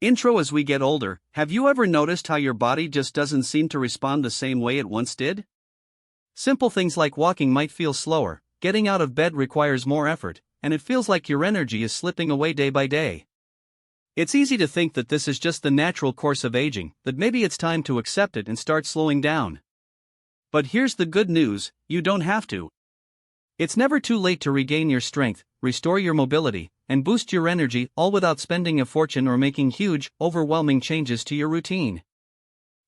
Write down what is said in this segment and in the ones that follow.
Intro. As we get older, have you ever noticed how your body just doesn't seem to respond the same way it once did? Simple things like walking might feel slower, getting out of bed requires more effort, and it feels like your energy is slipping away day by day. It's easy to think that this is just the natural course of aging, that maybe it's time to accept it and start slowing down. But here's the good news: you don't have to. It's never too late to regain your strength, restore your mobility, and boost your energy, all without spending a fortune or making huge, overwhelming changes to your routine.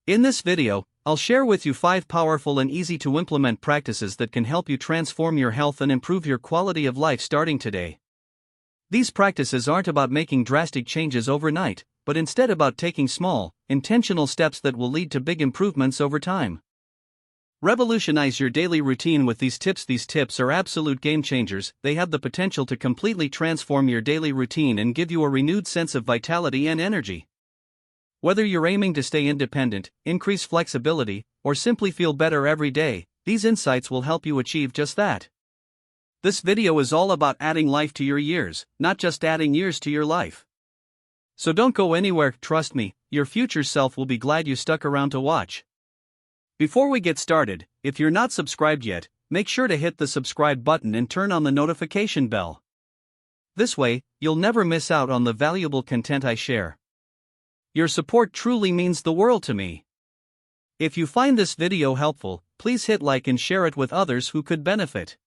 In this video, I'll share with you 5 powerful and easy to implement practices that can help you transform your health and improve your quality of life starting today. These practices aren't about making drastic changes overnight, but instead about taking small, intentional steps that will lead to big improvements over time. Revolutionize your daily routine with these tips. These tips are absolute game changers. They have the potential to completely transform your daily routine and give you a renewed sense of vitality and energy. Whether you're aiming to stay independent, increase flexibility, or simply feel better every day, these insights will help you achieve just that. This video is all about adding life to your years, not just adding years to your life. So don't go anywhere. Trust me, your future self will be glad you stuck around to watch. Before we get started, if you're not subscribed yet, make sure to hit the subscribe button and turn on the notification bell. This way, you'll never miss out on the valuable content I share. Your support truly means the world to me. If you find this video helpful, please hit like and share it with others who could benefit.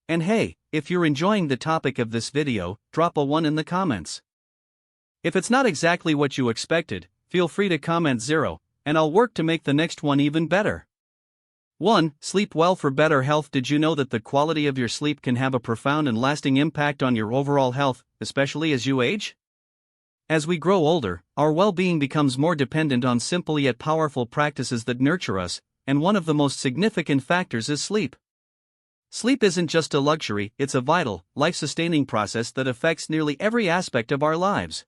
And hey, if you're enjoying the topic of this video, drop a 1 in the comments. If it's not exactly what you expected, feel free to comment 0. And I'll work to make the next one even better. 1. Sleep well for better health. Did you know that the quality of your sleep can have a profound and lasting impact on your overall health, especially as you age? As we grow older, our well-being becomes more dependent on simple yet powerful practices that nurture us, and one of the most significant factors is sleep. Sleep isn't just a luxury, it's a vital, life-sustaining process that affects nearly every aspect of our lives.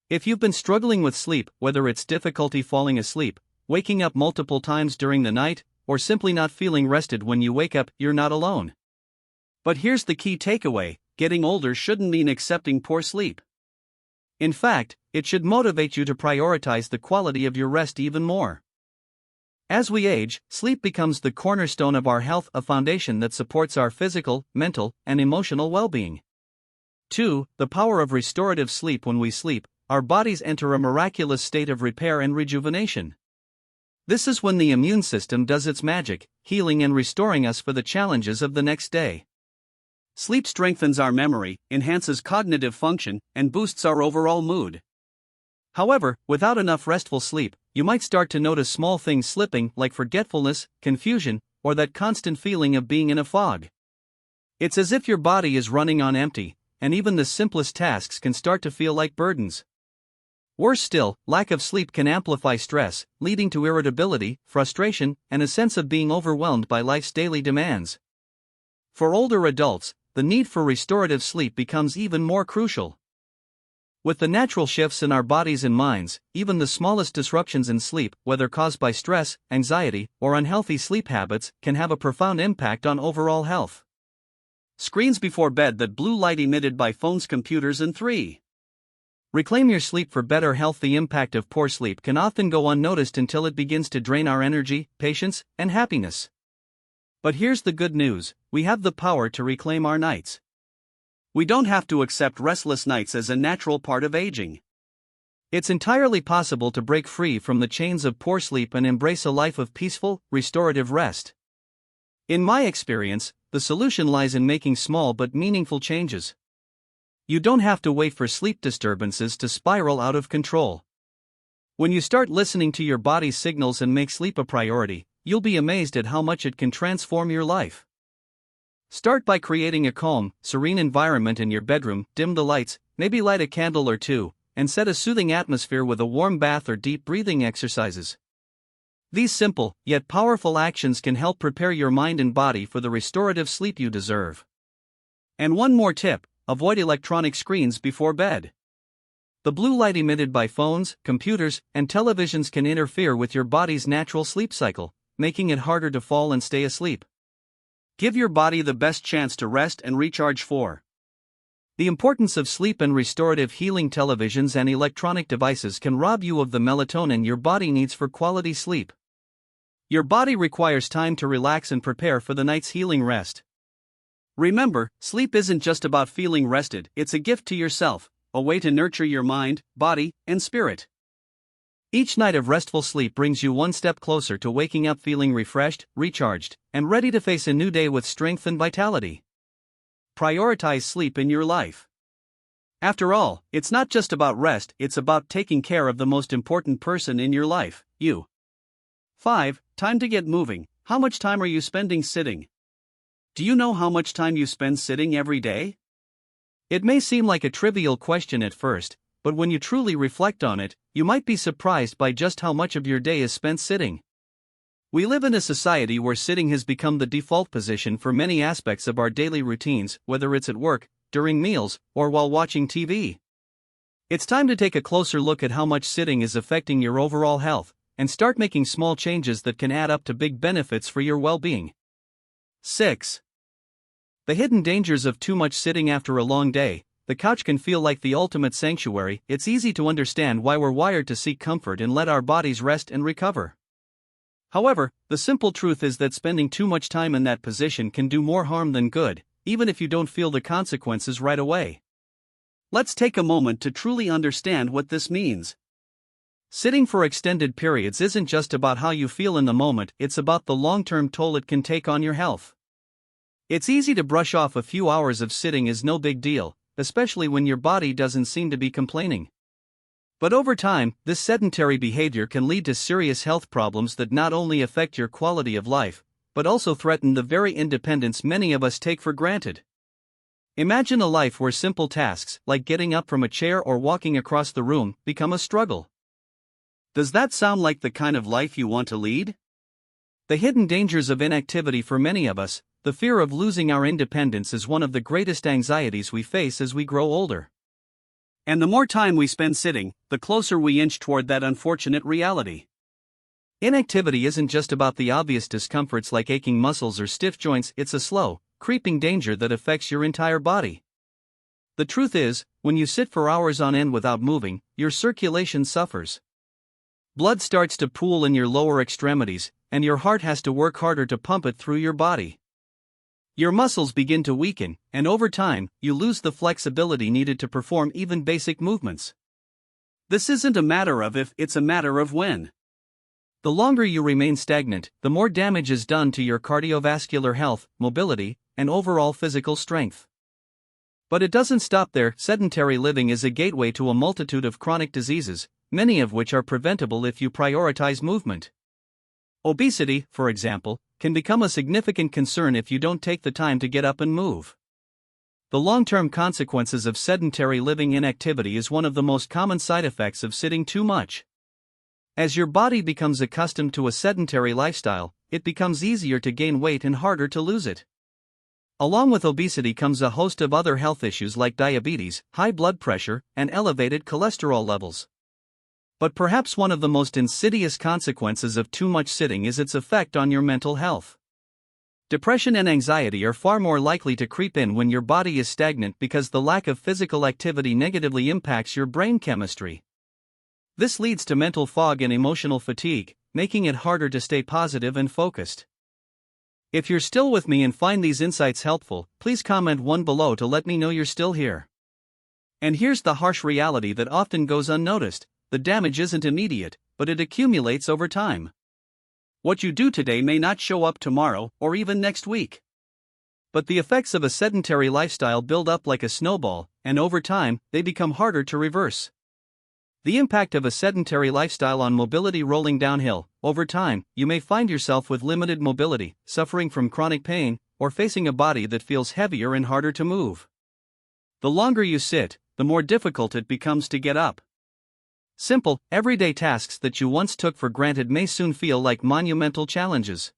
If you've been struggling with sleep, whether it's difficulty falling asleep, waking up multiple times during the night, or simply not feeling rested when you wake up, you're not alone. But here's the key takeaway: getting older shouldn't mean accepting poor sleep. In fact, it should motivate you to prioritize the quality of your rest even more. As we age, sleep becomes the cornerstone of our health, a foundation that supports our physical, mental, and emotional well-being. 2. The power of restorative sleep. When we sleep, our bodies enter a miraculous state of repair and rejuvenation. This is when the immune system does its magic, healing and restoring us for the challenges of the next day. Sleep strengthens our memory, enhances cognitive function, and boosts our overall mood. However, without enough restful sleep, you might start to notice small things slipping, like forgetfulness, confusion, or that constant feeling of being in a fog. It's as if your body is running on empty, and even the simplest tasks can start to feel like burdens. Worse still, lack of sleep can amplify stress, leading to irritability, frustration, and a sense of being overwhelmed by life's daily demands. For older adults, the need for restorative sleep becomes even more crucial. With the natural shifts in our bodies and minds, even the smallest disruptions in sleep, whether caused by stress, anxiety, or unhealthy sleep habits, can have a profound impact on overall health. Screens before bed. That blue light emitted by phones, computers, and 3. Reclaim your sleep for better health. The impact of poor sleep can often go unnoticed until it begins to drain our energy, patience, and happiness. But here's the good news: we have the power to reclaim our nights. We don't have to accept restless nights as a natural part of aging. It's entirely possible to break free from the chains of poor sleep and embrace a life of peaceful, restorative rest. In my experience, the solution lies in making small but meaningful changes. You don't have to wait for sleep disturbances to spiral out of control. When you start listening to your body's signals and make sleep a priority, you'll be amazed at how much it can transform your life. Start by creating a calm, serene environment in your bedroom. Dim the lights, maybe light a candle or two, and set a soothing atmosphere with a warm bath or deep breathing exercises. These simple, yet powerful actions can help prepare your mind and body for the restorative sleep you deserve. And one more tip: avoid electronic screens before bed. The blue light emitted by phones, computers, and televisions can interfere with your body's natural sleep cycle, making it harder to fall and stay asleep. Give your body the best chance to rest and recharge. 4. The importance of sleep and restorative healing. Televisions and electronic devices can rob you of the melatonin your body needs for quality sleep. Your body requires time to relax and prepare for the night's healing rest. Remember, sleep isn't just about feeling rested, it's a gift to yourself, a way to nurture your mind, body, and spirit. Each night of restful sleep brings you one step closer to waking up feeling refreshed, recharged, and ready to face a new day with strength and vitality. Prioritize sleep in your life. After all, it's not just about rest, it's about taking care of the most important person in your life, you. 5. Time to get moving. How much time are you spending sitting? Do you know how much time you spend sitting every day? It may seem like a trivial question at first, but when you truly reflect on it, you might be surprised by just how much of your day is spent sitting. We live in a society where sitting has become the default position for many aspects of our daily routines, whether it's at work, during meals, or while watching TV. It's time to take a closer look at how much sitting is affecting your overall health, and start making small changes that can add up to big benefits for your well-being. 6. The hidden dangers of too much sitting. After a long day, the couch can feel like the ultimate sanctuary. It's easy to understand why we're wired to seek comfort and let our bodies rest and recover. However, the simple truth is that spending too much time in that position can do more harm than good, even if you don't feel the consequences right away. Let's take a moment to truly understand what this means. Sitting for extended periods isn't just about how you feel in the moment, it's about the long-term toll it can take on your health. It's easy to brush off a few hours of sitting as no big deal, especially when your body doesn't seem to be complaining. But over time, this sedentary behavior can lead to serious health problems that not only affect your quality of life, but also threaten the very independence many of us take for granted. Imagine a life where simple tasks, like getting up from a chair or walking across the room, become a struggle. Does that sound like the kind of life you want to lead? The hidden dangers of inactivity. For many of us, the fear of losing our independence is one of the greatest anxieties we face as we grow older. And the more time we spend sitting, the closer we inch toward that unfortunate reality. Inactivity isn't just about the obvious discomforts like aching muscles or stiff joints, it's a slow, creeping danger that affects your entire body. The truth is, when you sit for hours on end without moving, your circulation suffers. Blood starts to pool in your lower extremities, and your heart has to work harder to pump it through your body. Your muscles begin to weaken, and over time, you lose the flexibility needed to perform even basic movements. This isn't a matter of if, it's a matter of when. The longer you remain stagnant, the more damage is done to your cardiovascular health, mobility, and overall physical strength. But it doesn't stop there. Sedentary living is a gateway to a multitude of chronic diseases, many of which are preventable if you prioritize movement. Obesity, for example, can become a significant concern if you don't take the time to get up and move. The long-term consequences of sedentary living. Inactivity is one of the most common side effects of sitting too much. As your body becomes accustomed to a sedentary lifestyle, it becomes easier to gain weight and harder to lose it. Along with obesity comes a host of other health issues like diabetes, high blood pressure, and elevated cholesterol levels. But perhaps one of the most insidious consequences of too much sitting is its effect on your mental health. Depression and anxiety are far more likely to creep in when your body is stagnant because the lack of physical activity negatively impacts your brain chemistry. This leads to mental fog and emotional fatigue, making it harder to stay positive and focused. If you're still with me and find these insights helpful, please comment one below to let me know you're still here. And here's the harsh reality that often goes unnoticed. The damage isn't immediate, but it accumulates over time. What you do today may not show up tomorrow or even next week. But the effects of a sedentary lifestyle build up like a snowball, and over time, they become harder to reverse. The impact of a sedentary lifestyle on mobility. Rolling downhill. Over time, you may find yourself with limited mobility, suffering from chronic pain, or facing a body that feels heavier and harder to move. The longer you sit, the more difficult it becomes to get up. Simple, everyday tasks that you once took for granted may soon feel like monumental challenges.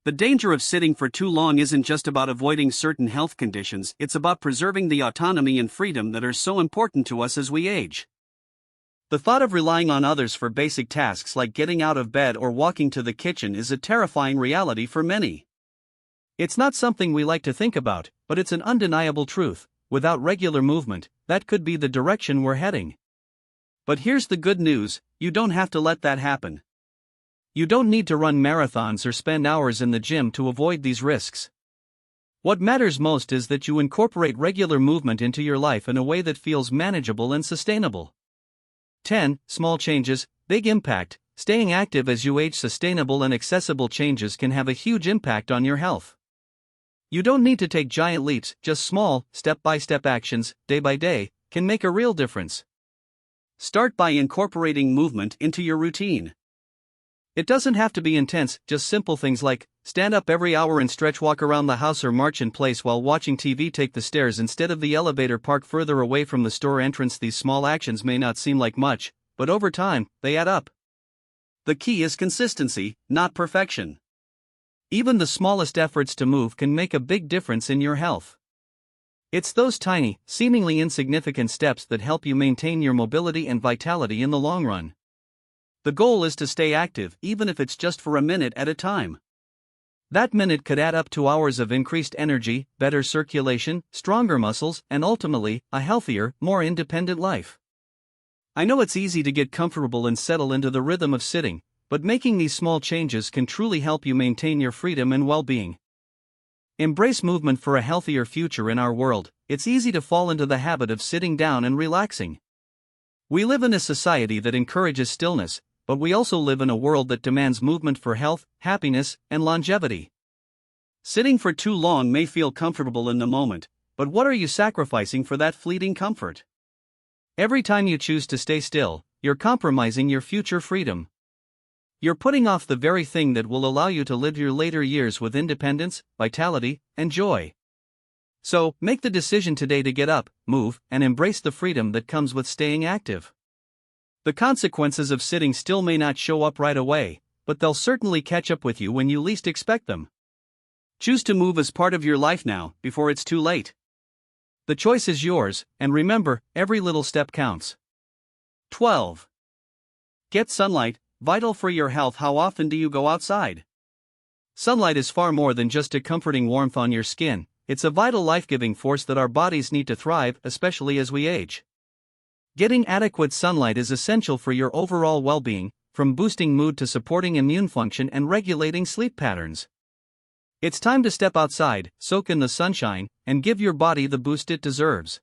The danger of sitting for too long isn't just about avoiding certain health conditions, it's about preserving the autonomy and freedom that are so important to us as we age. The thought of relying on others for basic tasks like getting out of bed or walking to the kitchen is a terrifying reality for many. It's not something we like to think about, but it's an undeniable truth. without regular movement, that could be the direction we're heading. But here's the good news: you don't have to let that happen. You don't need to run marathons or spend hours in the gym to avoid these risks. What matters most is that you incorporate regular movement into your life in a way that feels manageable and sustainable. 10. Small changes, big impact. Staying active as you age. Sustainable and accessible changes can have a huge impact on your health. You don't need to take giant leaps, just small, step-by-step actions, day by day, can make a real difference. Start by incorporating movement into your routine. It doesn't have to be intense, just simple things like stand up every hour and stretch, walk around the house, or march in place while watching TV, take the stairs instead of the elevator, park further away from the store entrance. These small actions may not seem like much, but over time, they add up. The key is consistency, not perfection. Even the smallest efforts to move can make a big difference in your health. It's those tiny, seemingly insignificant steps that help you maintain your mobility and vitality in the long run. The goal is to stay active, even if it's just for a minute at a time. That minute could add up to hours of increased energy, better circulation, stronger muscles, and ultimately, a healthier, more independent life. I know it's easy to get comfortable and settle into the rhythm of sitting, but making these small changes can truly help you maintain your freedom and well-being. Embrace movement for a healthier future. In our world, it's easy to fall into the habit of sitting down and relaxing. We live in a society that encourages stillness, but we also live in a world that demands movement for health, happiness, and longevity. Sitting for too long may feel comfortable in the moment, but what are you sacrificing for that fleeting comfort? Every time you choose to stay still, you're compromising your future freedom. You're putting off the very thing that will allow you to live your later years with independence, vitality, and joy. So, make the decision today to get up, move, and embrace the freedom that comes with staying active. The consequences of sitting still may not show up right away, but they'll certainly catch up with you when you least expect them. Choose to move as part of your life now, before it's too late. The choice is yours, and remember, every little step counts. 12. Get sunlight, vital for your health. How often do you go outside? Sunlight is far more than just a comforting warmth on your skin. It's a vital life-giving force that our bodies need to thrive, especially as we age. Getting adequate sunlight is essential for your overall well-being, from boosting mood to supporting immune function and regulating sleep patterns. It's time to step outside, soak in the sunshine, and give your body the boost it deserves.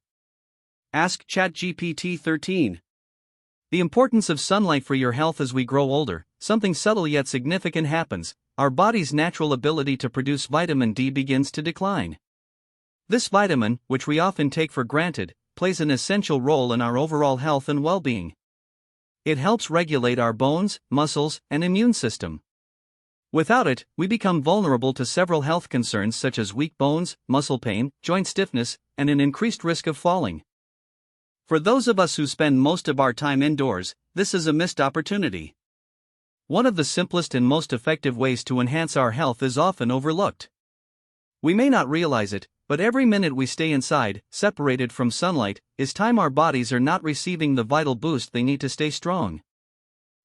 Ask ChatGPT 13. The importance of sunlight for your health. As we grow older, something subtle yet significant happens. Our body's natural ability to produce vitamin D begins to decline. This vitamin, which we often take for granted, plays an essential role in our overall health and well-being. It helps regulate our bones, muscles, and immune system. Without it, we become vulnerable to several health concerns such as weak bones, muscle pain, joint stiffness, and an increased risk of falling. For those of us who spend most of our time indoors, this is a missed opportunity. One of the simplest and most effective ways to enhance our health is often overlooked. We may not realize it, but every minute we stay inside, separated from sunlight, is time our bodies are not receiving the vital boost they need to stay strong.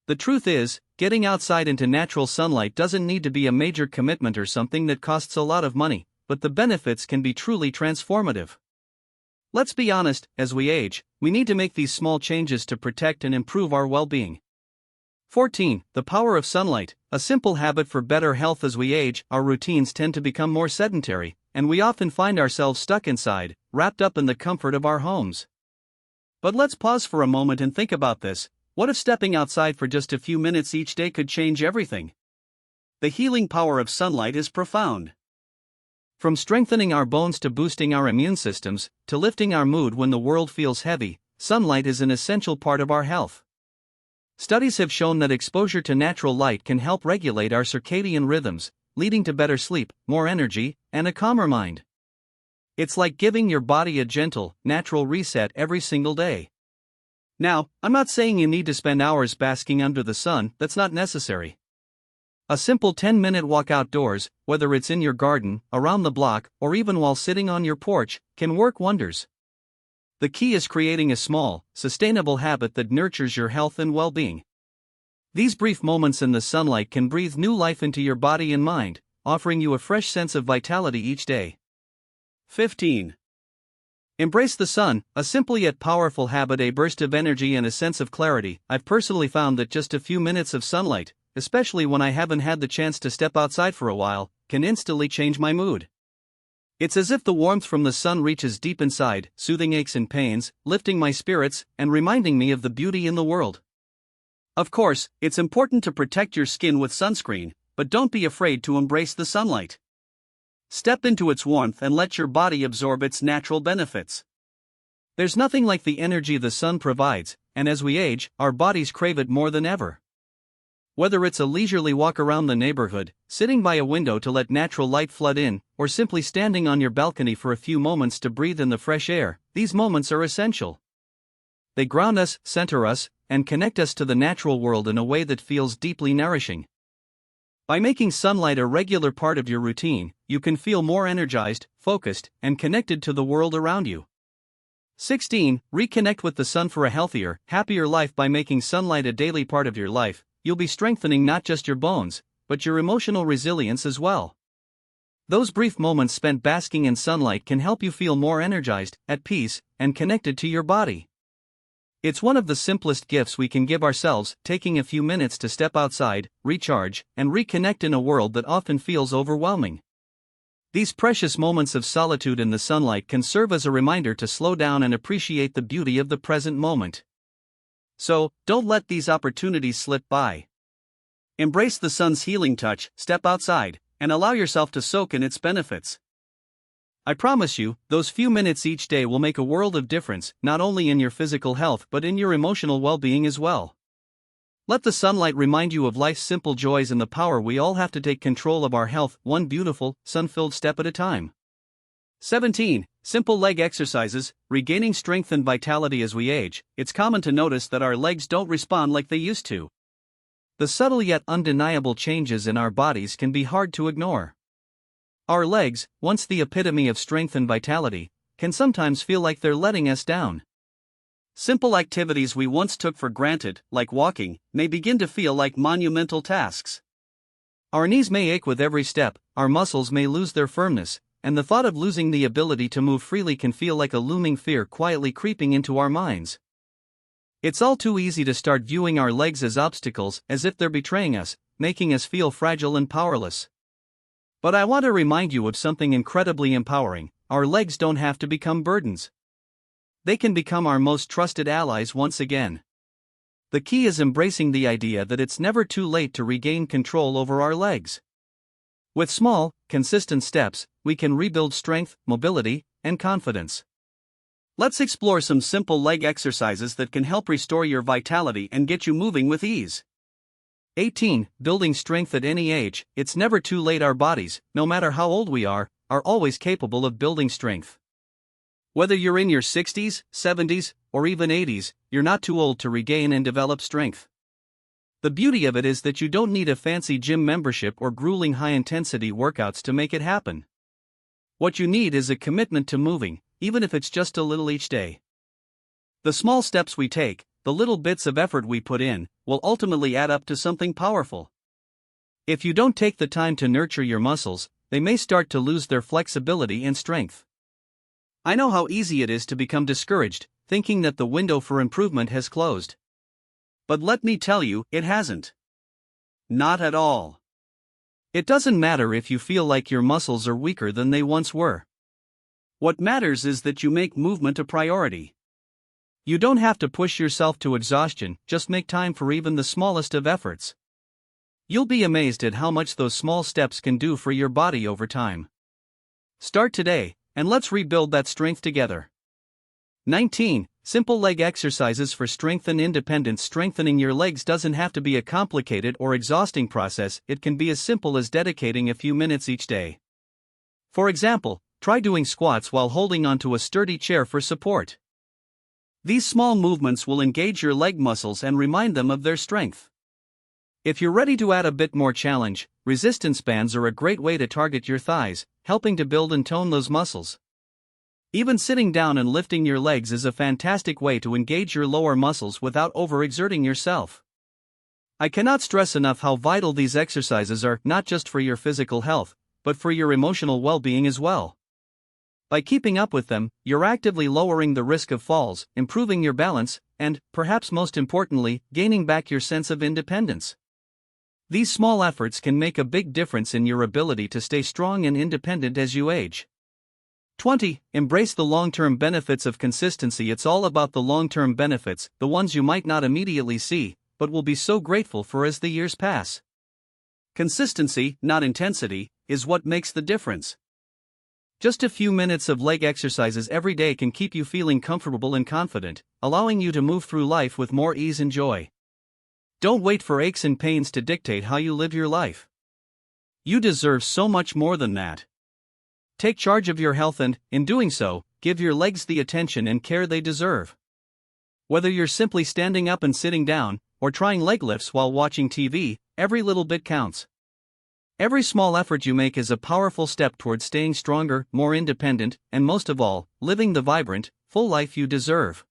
The truth is, getting outside into natural sunlight doesn't need to be a major commitment or something that costs a lot of money, but the benefits can be truly transformative. Let's be honest, as we age, we need to make these small changes to protect and improve our well-being. 14. The power of sunlight, a simple habit for better health. As we age, our routines tend to become more sedentary, and we often find ourselves stuck inside, wrapped up in the comfort of our homes. But let's pause for a moment and think about this. What if stepping outside for just a few minutes each day could change everything? The healing power of sunlight is profound. From strengthening our bones to boosting our immune systems, to lifting our mood when the world feels heavy, sunlight is an essential part of our health. Studies have shown that exposure to natural light can help regulate our circadian rhythms, leading to better sleep, more energy, and a calmer mind. It's like giving your body a gentle, natural reset every single day. Now, I'm not saying you need to spend hours basking under the sun. That's not necessary. A simple 10-minute walk outdoors, whether it's in your garden, around the block, or even while sitting on your porch, can work wonders. The key is creating a small, sustainable habit that nurtures your health and well-being. These brief moments in the sunlight can breathe new life into your body and mind, offering you a fresh sense of vitality each day. 15. Embrace the sun, a simple yet powerful habit, a burst of energy and a sense of clarity. I've personally found that just a few minutes of sunlight, especially when I haven't had the chance to step outside for a while, can instantly change my mood. It's as if the warmth from the sun reaches deep inside, soothing aches and pains, lifting my spirits, and reminding me of the beauty in the world. Of course, it's important to protect your skin with sunscreen, but don't be afraid to embrace the sunlight. Step into its warmth and let your body absorb its natural benefits. There's nothing like the energy the sun provides, and as we age, our bodies crave it more than ever. Whether it's a leisurely walk around the neighborhood, sitting by a window to let natural light flood in, or simply standing on your balcony for a few moments to breathe in the fresh air, these moments are essential. They ground us, center us, and connect us to the natural world in a way that feels deeply nourishing. By making sunlight a regular part of your routine, you can feel more energized, focused, and connected to the world around you. 16. Reconnect with the sun for a healthier, happier life. By making sunlight a daily part of your life, you'll be strengthening not just your bones, but your emotional resilience as well. Those brief moments spent basking in sunlight can help you feel more energized, at peace, and connected to your body. It's one of the simplest gifts we can give ourselves, taking a few minutes to step outside, recharge, and reconnect in a world that often feels overwhelming. These precious moments of solitude in the sunlight can serve as a reminder to slow down and appreciate the beauty of the present moment. So, don't let these opportunities slip by. Embrace the sun's healing touch, step outside, and allow yourself to soak in its benefits. I promise you, those few minutes each day will make a world of difference, not only in your physical health but in your emotional well-being as well. Let the sunlight remind you of life's simple joys and the power we all have to take control of our health, one beautiful, sun-filled step at a time. 17. Simple leg exercises. Regaining strength and vitality as we age. It's common to notice that our legs don't respond like they used to. The subtle yet undeniable changes in our bodies can be hard to ignore. Our legs, once the epitome of strength and vitality, can sometimes feel like they're letting us down. Simple activities we once took for granted, like walking, may begin to feel like monumental tasks. Our knees may ache with every step, our muscles may lose their firmness, and the thought of losing the ability to move freely can feel like a looming fear quietly creeping into our minds. It's all too easy to start viewing our legs as obstacles, as if they're betraying us, making us feel fragile and powerless. But I want to remind you of something incredibly empowering. Our legs don't have to become burdens. They can become our most trusted allies once again. The key is embracing the idea that it's never too late to regain control over our legs. With small, consistent steps, we can rebuild strength, mobility, and confidence. Let's explore some simple leg exercises that can help restore your vitality and get you moving with ease. 18. Building strength at any age. It's never too late. Our bodies, no matter how old we are always capable of building strength. Whether you're in your 60s, 70s, or even 80s, you're not too old to regain and develop strength. The beauty of it is that you don't need a fancy gym membership or grueling high-intensity workouts to make it happen. What you need is a commitment to moving, even if it's just a little each day. The small steps we take, the little bits of effort we put in, will ultimately add up to something powerful. If you don't take the time to nurture your muscles, they may start to lose their flexibility and strength. I know how easy it is to become discouraged, thinking that the window for improvement has closed. But let me tell you, it hasn't. Not at all. It doesn't matter if you feel like your muscles are weaker than they once were. What matters is that you make movement a priority. You don't have to push yourself to exhaustion, just make time for even the smallest of efforts. You'll be amazed at how much those small steps can do for your body over time. Start today, and let's rebuild that strength together. 19. Simple leg exercises for strength and independence. Strengthening your legs doesn't have to be a complicated or exhausting process, it can be as simple as dedicating a few minutes each day. For example, try doing squats while holding onto a sturdy chair for support. These small movements will engage your leg muscles and remind them of their strength. If you're ready to add a bit more challenge, resistance bands are a great way to target your thighs, helping to build and tone those muscles. Even sitting down and lifting your legs is a fantastic way to engage your lower muscles without overexerting yourself. I cannot stress enough how vital these exercises are, not just for your physical health, but for your emotional well-being as well. By keeping up with them, you're actively lowering the risk of falls, improving your balance, and, perhaps most importantly, gaining back your sense of independence. These small efforts can make a big difference in your ability to stay strong and independent as you age. 20. Embrace the long-term benefits of consistency. It's all about the long-term benefits, the ones you might not immediately see, but will be so grateful for as the years pass. Consistency, not intensity, is what makes the difference. Just a few minutes of leg exercises every day can keep you feeling comfortable and confident, allowing you to move through life with more ease and joy. Don't wait for aches and pains to dictate how you live your life. You deserve so much more than that. Take charge of your health and, in doing so, give your legs the attention and care they deserve. Whether you're simply standing up and sitting down, or trying leg lifts while watching TV, every little bit counts. Every small effort you make is a powerful step towards staying stronger, more independent, and most of all, living the vibrant, full life you deserve.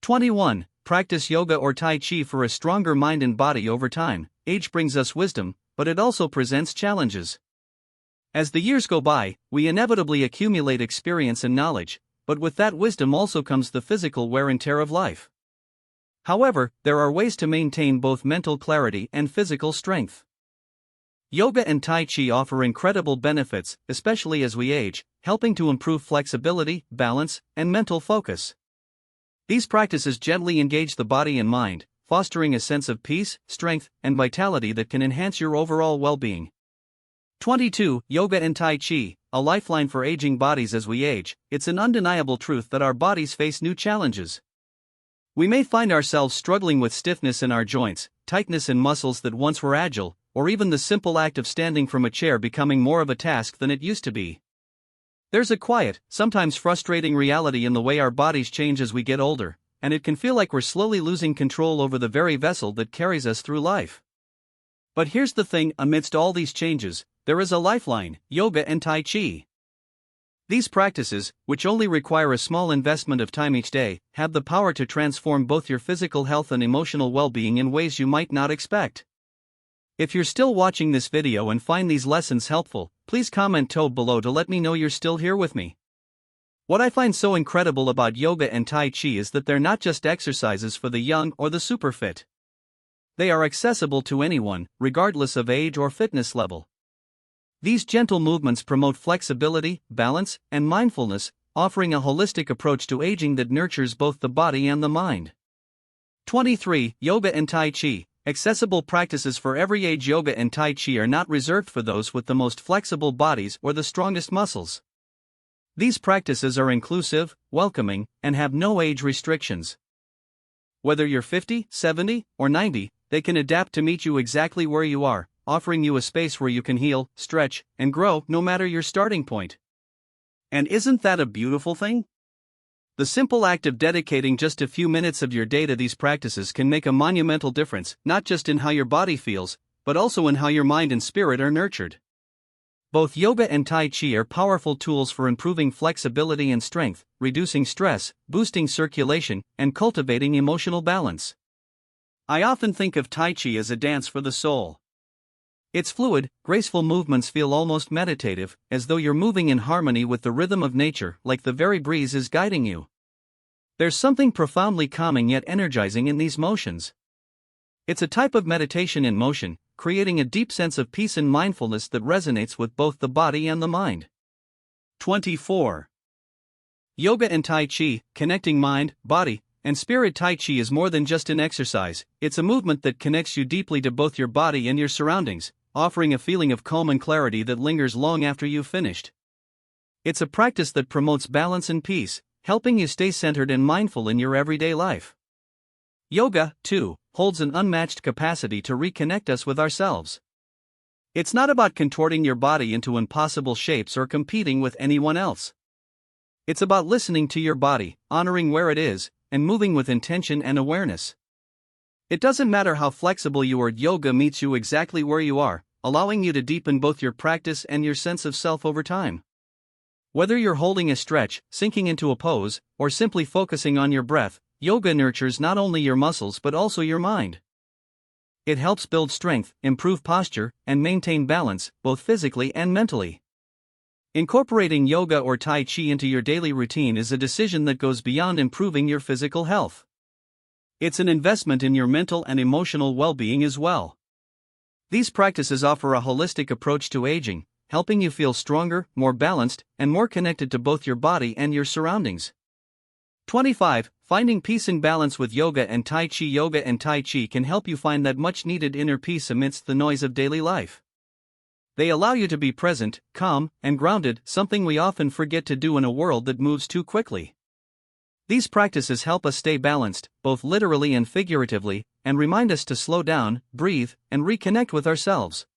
21. Practice yoga or Tai Chi for a stronger mind and body over time. Age brings us wisdom, but it also presents challenges. As the years go by, we inevitably accumulate experience and knowledge, but with that wisdom also comes the physical wear and tear of life. However, there are ways to maintain both mental clarity and physical strength. Yoga and Tai Chi offer incredible benefits, especially as we age, helping to improve flexibility, balance, and mental focus. These practices gently engage the body and mind, fostering a sense of peace, strength, and vitality that can enhance your overall well-being. 22. Yoga and Tai Chi, a lifeline for aging bodies as we age. It's an undeniable truth that our bodies face new challenges. We may find ourselves struggling with stiffness in our joints, tightness in muscles that once were agile, or even the simple act of standing from a chair becoming more of a task than it used to be. There's a quiet, sometimes frustrating reality in the way our bodies change as we get older, and it can feel like we're slowly losing control over the very vessel that carries us through life. But here's the thing, amidst all these changes, there is a lifeline: yoga and Tai Chi. These practices, which only require a small investment of time each day, have the power to transform both your physical health and emotional well-being in ways you might not expect. If you're still watching this video and find these lessons helpful, please comment below to let me know you're still here with me. What I find so incredible about yoga and Tai Chi is that they're not just exercises for the young or the super fit. They are accessible to anyone, regardless of age or fitness level. These gentle movements promote flexibility, balance, and mindfulness, offering a holistic approach to aging that nurtures both the body and the mind. 23. Yoga and Tai Chi. Accessible practices for every age. Yoga and Tai Chi are not reserved for those with the most flexible bodies or the strongest muscles. These practices are inclusive, welcoming, and have no age restrictions. Whether you're 50, 70, or 90, they can adapt to meet you exactly where you are, offering you a space where you can heal, stretch, and grow no matter your starting point. And isn't that a beautiful thing? The simple act of dedicating just a few minutes of your day to these practices can make a monumental difference, not just in how your body feels, but also in how your mind and spirit are nurtured. Both yoga and Tai Chi are powerful tools for improving flexibility and strength, reducing stress, boosting circulation, and cultivating emotional balance. I often think of Tai Chi as a dance for the soul. Its fluid, graceful movements feel almost meditative, as though you're moving in harmony with the rhythm of nature, like the very breeze is guiding you. There's something profoundly calming yet energizing in these motions. It's a type of meditation in motion, creating a deep sense of peace and mindfulness that resonates with both the body and the mind. 24. Yoga and Tai Chi, connecting mind, body, and spirit. Tai Chi is more than just an exercise, it's a movement that connects you deeply to both your body and your surroundings, offering a feeling of calm and clarity that lingers long after you've finished. It's a practice that promotes balance and peace, helping you stay centered and mindful in your everyday life. Yoga, too, holds an unmatched capacity to reconnect us with ourselves. It's not about contorting your body into impossible shapes or competing with anyone else. It's about listening to your body, honoring where it is, and moving with intention and awareness. It doesn't matter how flexible you are, yoga meets you exactly where you are, allowing you to deepen both your practice and your sense of self over time. Whether you're holding a stretch, sinking into a pose, or simply focusing on your breath, yoga nurtures not only your muscles but also your mind. It helps build strength, improve posture, and maintain balance, both physically and mentally. Incorporating yoga or Tai Chi into your daily routine is a decision that goes beyond improving your physical health. It's an investment in your mental and emotional well-being as well. These practices offer a holistic approach to aging, helping you feel stronger, more balanced, and more connected to both your body and your surroundings. 25. Finding peace and balance with yoga and Tai Chi. Yoga and Tai Chi can help you find that much-needed inner peace amidst the noise of daily life. They allow you to be present, calm, and grounded, something we often forget to do in a world that moves too quickly. These practices help us stay balanced, both literally and figuratively, and remind us to slow down, breathe, and reconnect with ourselves.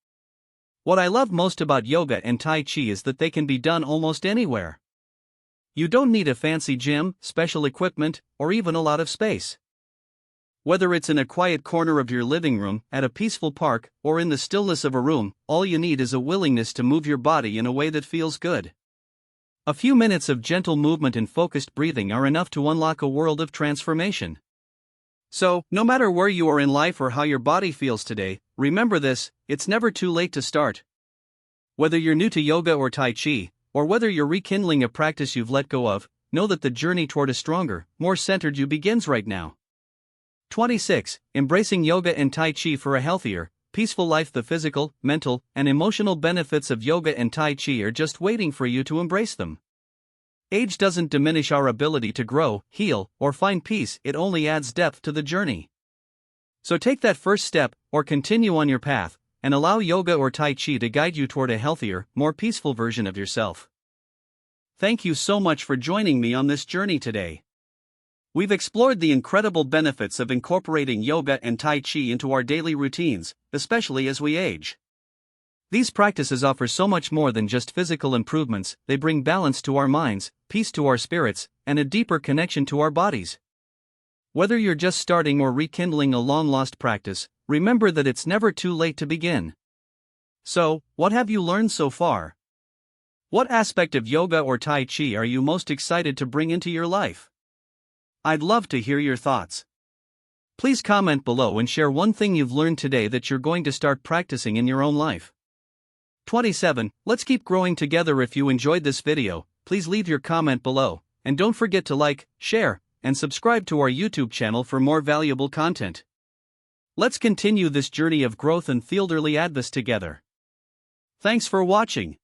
What I love most about yoga and Tai Chi is that they can be done almost anywhere. You don't need a fancy gym, special equipment, or even a lot of space. Whether it's in a quiet corner of your living room, at a peaceful park, or in the stillness of a room, all you need is a willingness to move your body in a way that feels good. A few minutes of gentle movement and focused breathing are enough to unlock a world of transformation. So, no matter where you are in life or how your body feels today, remember this: it's never too late to start. Whether you're new to yoga or Tai Chi, or whether you're rekindling a practice you've let go of, know that the journey toward a stronger, more centered you begins right now. 26. Embracing yoga and Tai Chi for a healthier, peaceful life. The physical, mental, and emotional benefits of yoga and Tai Chi are just waiting for you to embrace them. Age doesn't diminish our ability to grow, heal, or find peace, it only adds depth to the journey. So take that first step, or continue on your path, and allow yoga or Tai Chi to guide you toward a healthier, more peaceful version of yourself. Thank you so much for joining me on this journey today. We've explored the incredible benefits of incorporating yoga and Tai Chi into our daily routines, especially as we age. These practices offer so much more than just physical improvements. They bring balance to our minds, peace to our spirits, and a deeper connection to our bodies. Whether you're just starting or rekindling a long-lost practice, remember that it's never too late to begin. So, what have you learned so far? What aspect of yoga or Tai Chi are you most excited to bring into your life? I'd love to hear your thoughts. Please comment below and share one thing you've learned today that you're going to start practicing in your own life. 27. Let's keep growing together. If you enjoyed this video, please leave your comment below, and don't forget to like, share, and subscribe to our YouTube channel for more valuable content. Let's continue this journey of growth and theelderly advice together. Thanks for watching.